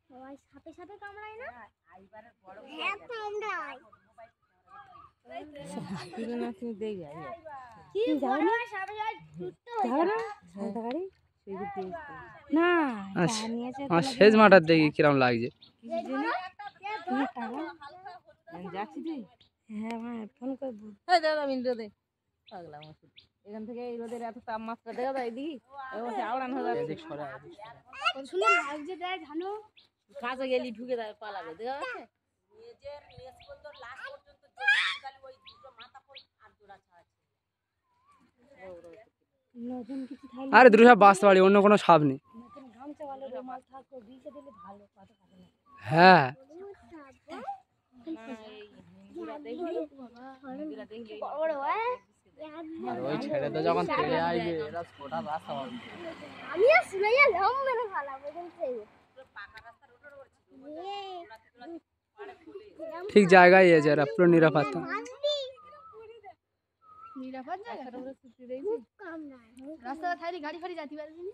সবাই সাপে সাপে কামড়ায় না? হ্যাঁ কামড়ায়। তুমি দেখবে কি যাও না সাপে সাপে ছুটতে হয় যাও না সাদা গাড়ি না আমার শেষ মাঠার দেখি কিরম লাগছে। যাচ্ছি তুই হ্যাঁ হ্যাঁ ফোন করবো দাদা মিনিট দে পাগলাম এখান থেকে এই রোদের এত তাপমাত্রা দেখা যায় দেখি আওড়ান হয়ে যাচ্ছে কত সুন্দর লাগছে দেখ জানো কাছে গেলি ঢুকে যায় পালাবে দেখা যাচ্ছে নিজের নেস পর্যন্ত লাস্ট পর্যন্ত খালি ওই দুটো মাথা পড়ে আর জোড়া ছাড়ছে নতুন কিছু থাকলে আরে দুটো সাপ বাঁচতে পারি, অন্য কোনো সাপ নেই। নতুন গামছা ভালো রুমাল থাকো বিছে দিলে ভালো কথা কাটে না হ্যাঁ ওই ছেড়ে তো যখন তেড়ে আসবে এরা ছোটা রাস্তা হবে। আমি শুনে এলাম মেরে ফালাবো কিন্তু ঠিক জায়গায় এসে এরা পুরো নিরাপত্তা। নিরাপদ জায়গা খুব কম না রাস্তা থাকলে গাড়ি ফাড়ি যেতে পারবি না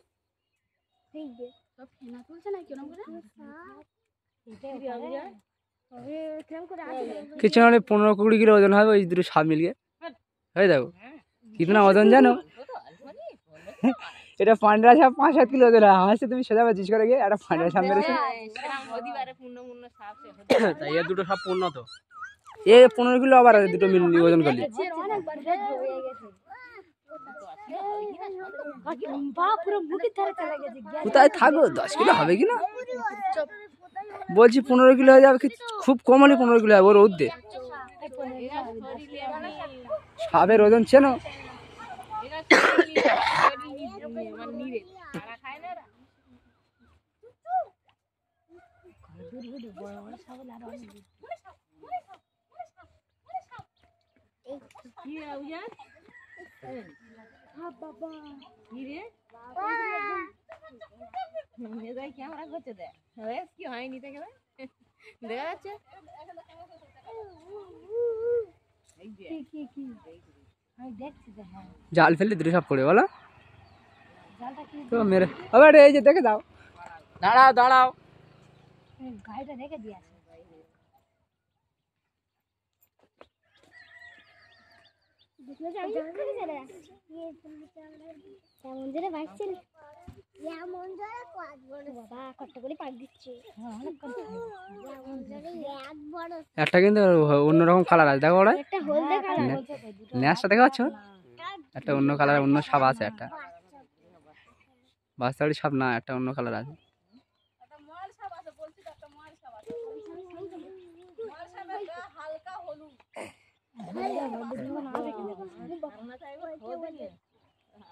ঠিক আছে সব ফেনা তুলছে না কেন করে কিছু না হলে 15-20 কিলো ওজন হবে ওই দুটো সাপ মিলিয়ে। হয়ে দেখো কিতনা ওজন জানো? এটা পান্ডা সাপ 5-7 কিলো ওজন হয়। আমার সাথে তুমি সোজা বাজিস করে গিয়ে একটা পান্ডা সাপ মেরেছে। তাই এর দুটো সাপ পূর্ণ তো এ 15 কিলো আবার দুটো মিলিয়ে ওজন করলি কোথায় থাকো 10 কিলো হবে কিনা বলছি 15 কিলো হয়ে যাবে খুব কম হলে 15 কিলো হবে ওর ঊর্ধ্বে। সাপের ওজন চেনো? ক্যামেরা করছে দেখ কি হয়নি দেখা যাচ্ছে জাল ফেললে দুটো সাপ পড়ে বলো তো মেরে আবার এই যে দেখে দাও দাঁড়াও দাঁড়াও গাড়িটা রেখে দিয়ে আসে একটা কিন্তু অন্যরকম কালার আছে দেখো ওরা ন্যাসটা দেখা পাচ্ছ একটা অন্য কালার অন্য সাপ আছে একটা বাস্তাড়ি সাপ না একটা অন্য কালার আছে হালকা হলুদ